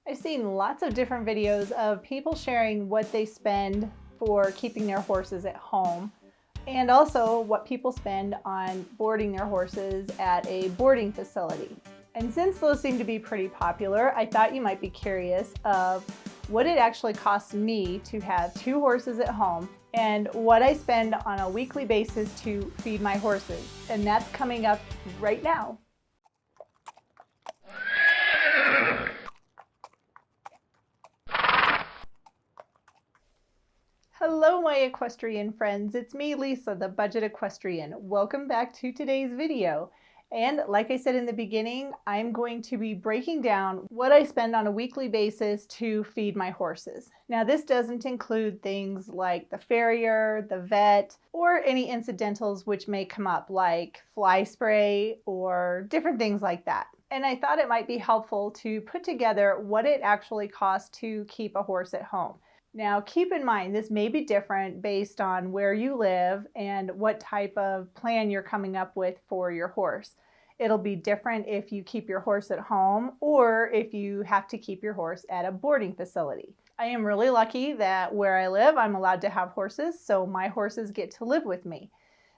I've seen lots of different videos of people sharing what they spend for keeping their horses at home, and also what people spend on boarding their horses at a boarding facility. And since those seem to be pretty popular, I thought you might be curious of what it actually costs me to have 2 horses at home and what I spend on a weekly basis to feed my horses. And that's coming up right now. Hello my equestrian friends, it's me Lisa, the Budget Equestrian. Welcome back to today's video. And like I said in the beginning, I'm going to be breaking down what I spend on a weekly basis to feed my horses. Now this doesn't include things like the farrier, the vet, or any incidentals which may come up like fly spray or different things like that. And I thought it might be helpful to put together what it actually costs to keep a horse at home. Now keep in mind, this may be different based on where you live and what type of plan you're coming up with for your horse. It'll be different if you keep your horse at home or if you have to keep your horse at a boarding facility. I am really lucky that where I live, I'm allowed to have horses, so my horses get to live with me.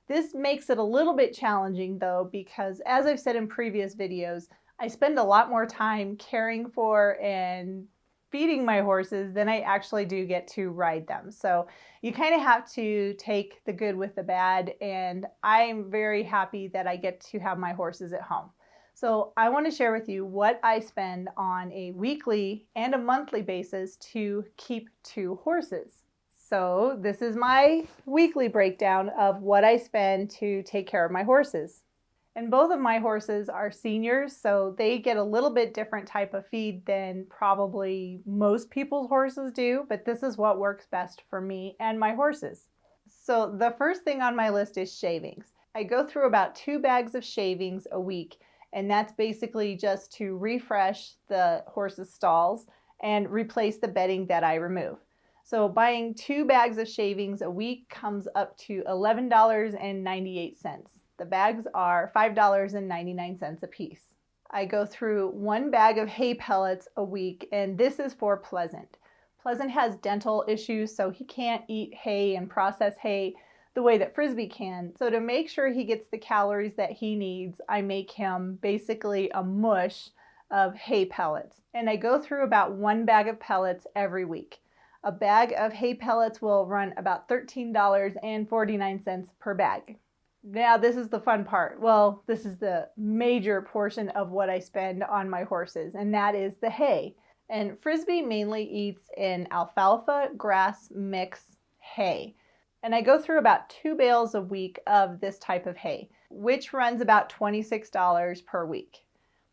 This makes it a little bit challenging though, because as I've said in previous videos, I spend a lot more time caring for and feeding my horses than I actually do get to ride them. So you kind of have to take the good with the bad, and I'm very happy that I get to have my horses at home. So I want to share with you what I spend on a weekly and a monthly basis to keep 2 horses. So this is my weekly breakdown of what I spend to take care of my horses. And both of my horses are seniors, so they get a little bit different type of feed than probably most people's horses do, but this is what works best for me and my horses. So the first thing on my list is shavings. I go through about 2 bags of shavings a week, and that's basically just to refresh the horse's stalls and replace the bedding that I remove. So buying 2 bags of shavings a week comes up to $11.98. The bags are $5.99 a piece. I go through 1 bag of hay pellets a week, and this is for Pleasant. Pleasant has dental issues, so he can't eat hay and process hay the way that Frisbee can. So to make sure he gets the calories that he needs, I make him basically a mush of hay pellets. And I go through about 1 bag of pellets every week. A bag of hay pellets will run about $13.49 per bag. Now this is the fun part. Well, this is the major portion of what I spend on my horses, and that is the hay. And Frisbee mainly eats an alfalfa grass mix hay. And I go through about 2 bales a week of this type of hay, which runs about $26 per week.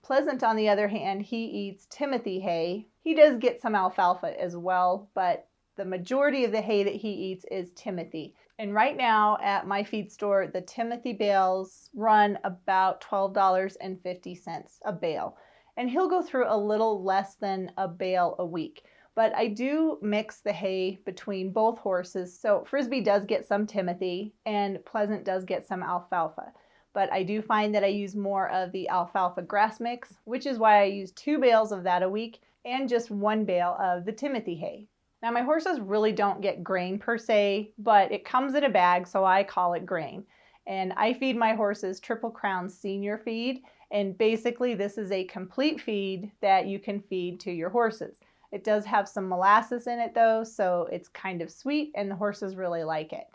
Pleasant, on the other hand, he eats Timothy hay. He does get some alfalfa as well, but the majority of the hay that he eats is Timothy. And right now at my feed store, the Timothy bales run about $12.50 a bale. And he'll go through a little less than a bale a week. But I do mix the hay between both horses. So Frisbee does get some Timothy and Pleasant does get some alfalfa. But I do find that I use more of the alfalfa grass mix, which is why I use 2 bales of that a week and just 1 bale of the Timothy hay. Now my horses really don't get grain per se, but it comes in a bag, so I call it grain. And I feed my horses Triple Crown Senior Feed, and basically this is a complete feed that you can feed to your horses. It does have some molasses in it though, so it's kind of sweet and the horses really like it.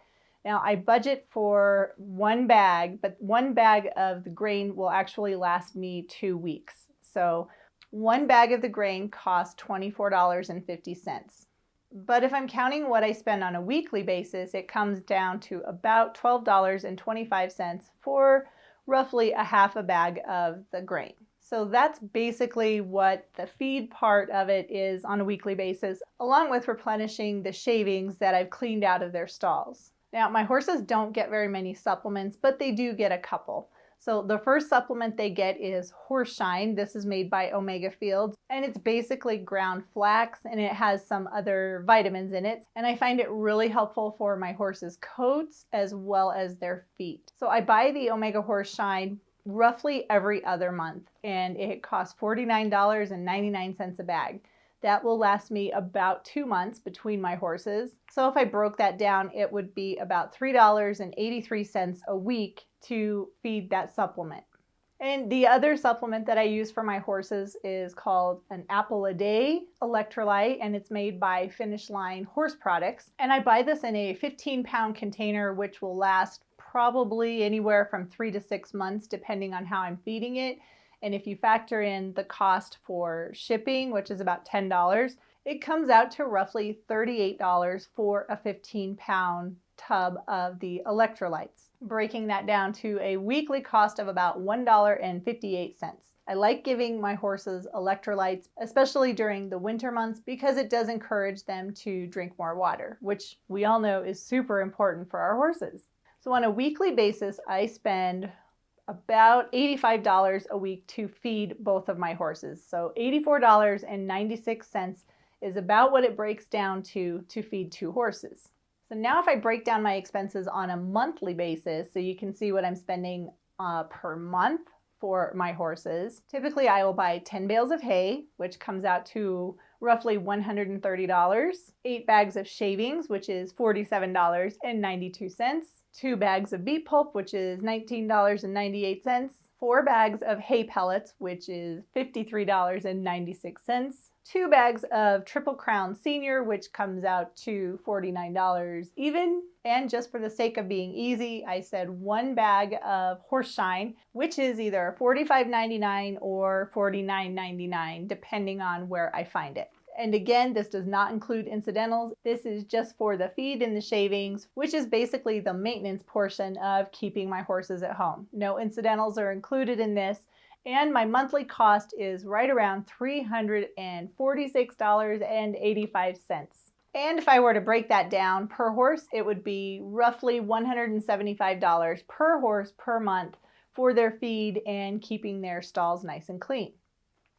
Now I budget for 1 bag, but 1 bag of the grain will actually last me 2 weeks. So 1 bag of the grain costs $24.50. But if I'm counting what I spend on a weekly basis, it comes down to about $12.25 for roughly a half a bag of the grain. So that's basically what the feed part of it is on a weekly basis, along with replenishing the shavings that I've cleaned out of their stalls. Now, my horses don't get very many supplements, but they do get a couple. So the first supplement they get is Horse Shine. This is made by Omega Fields, and it's basically ground flax, and it has some other vitamins in it. And I find it really helpful for my horses' coats as well as their feet. So I buy the Omega Horse Shine roughly every other month, and it costs $49.99 a bag. That will last me about 2 months between my horses. So if I broke that down, it would be about $3.83 a week to feed that supplement. And the other supplement that I use for my horses is called an apple a day electrolyte, and it's made by Finish Line Horse Products. And I buy this in a 15-pound container, which will last probably anywhere from 3 to 6 months, depending on how I'm feeding it. And if you factor in the cost for shipping, which is about $10, it comes out to roughly $38 for a 15-pound tub of the electrolytes, breaking that down to a weekly cost of about $1.58. I like giving my horses electrolytes, especially during the winter months, because it does encourage them to drink more water, which we all know is super important for our horses. So on a weekly basis, I spend about $85 a week to feed both of my horses. So $84.96 is about what it breaks down to feed 2 horses. So now if I break down my expenses on a monthly basis, so you can see what I'm spending per month for my horses. Typically I will buy 10 bales of hay, which comes out to roughly $130, 8 bags of shavings, which is $47.92, 2 bags of beet pulp, which is $19.98, 4 bags of hay pellets, which is $53.96, 2 bags of Triple Crown Senior, which comes out to $49 even. And just for the sake of being easy, I said 1 bag of Horse Shine, which is either $45.99 or $49.99, depending on where I find it. And again, this does not include incidentals. This is just for the feed and the shavings, which is basically the maintenance portion of keeping my horses at home. No incidentals are included in this. And my monthly cost is right around $346.85. And if I were to break that down per horse, it would be roughly $175 per horse per month for their feed and keeping their stalls nice and clean.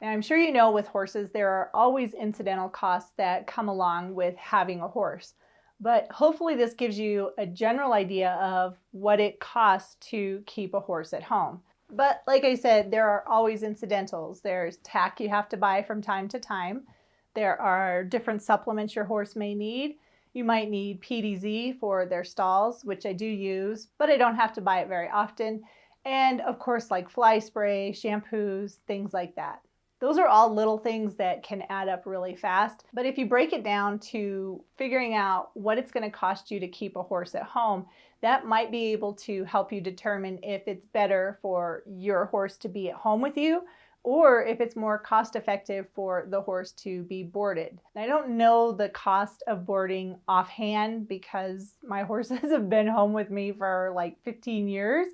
Now, I'm sure you know with horses, there are always incidental costs that come along with having a horse. But hopefully this gives you a general idea of what it costs to keep a horse at home. But like I said, there are always incidentals. There's tack you have to buy from time to time. There are different supplements your horse may need. You might need PDZ for their stalls, which I do use, but I don't have to buy it very often. And of course, like fly spray, shampoos, things like that. Those are all little things that can add up really fast. But if you break it down to figuring out what it's going to cost you to keep a horse at home, that might be able to help you determine if it's better for your horse to be at home with you or if it's more cost effective for the horse to be boarded. I don't know the cost of boarding offhand because my horses have been home with me for like 15 years,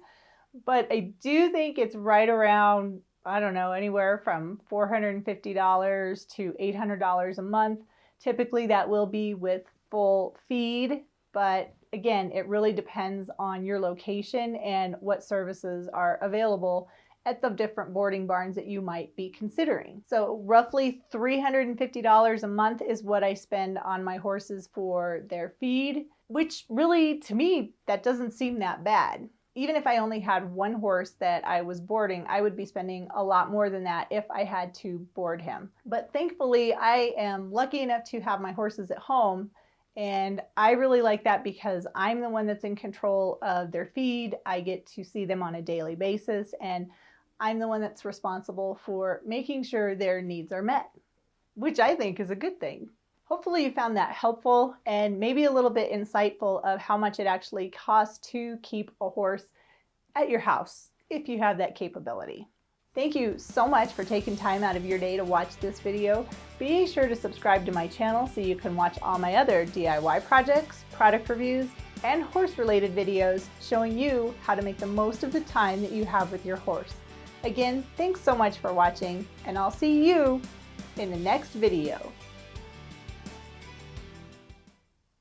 but I do think it's right around, I don't know, anywhere from $450 to $800 a month. Typically that will be with full feed, but again, it really depends on your location and what services are available at the different boarding barns that you might be considering. So roughly $350 a month is what I spend on my horses for their feed, which really, to me, that doesn't seem that bad. Even if I only had one horse that I was boarding, I would be spending a lot more than that if I had to board him. But thankfully, I am lucky enough to have my horses at home, and I really like that because I'm the one that's in control of their feed. I get to see them on a daily basis, and I'm the one that's responsible for making sure their needs are met, which I think is a good thing. Hopefully you found that helpful and maybe a little bit insightful of how much it actually costs to keep a horse at your house if you have that capability. Thank you so much for taking time out of your day to watch this video. Be sure to subscribe to my channel so you can watch all my other DIY projects, product reviews, and horse-related videos showing you how to make the most of the time that you have with your horse. Again, thanks so much for watching, and I'll see you in the next video.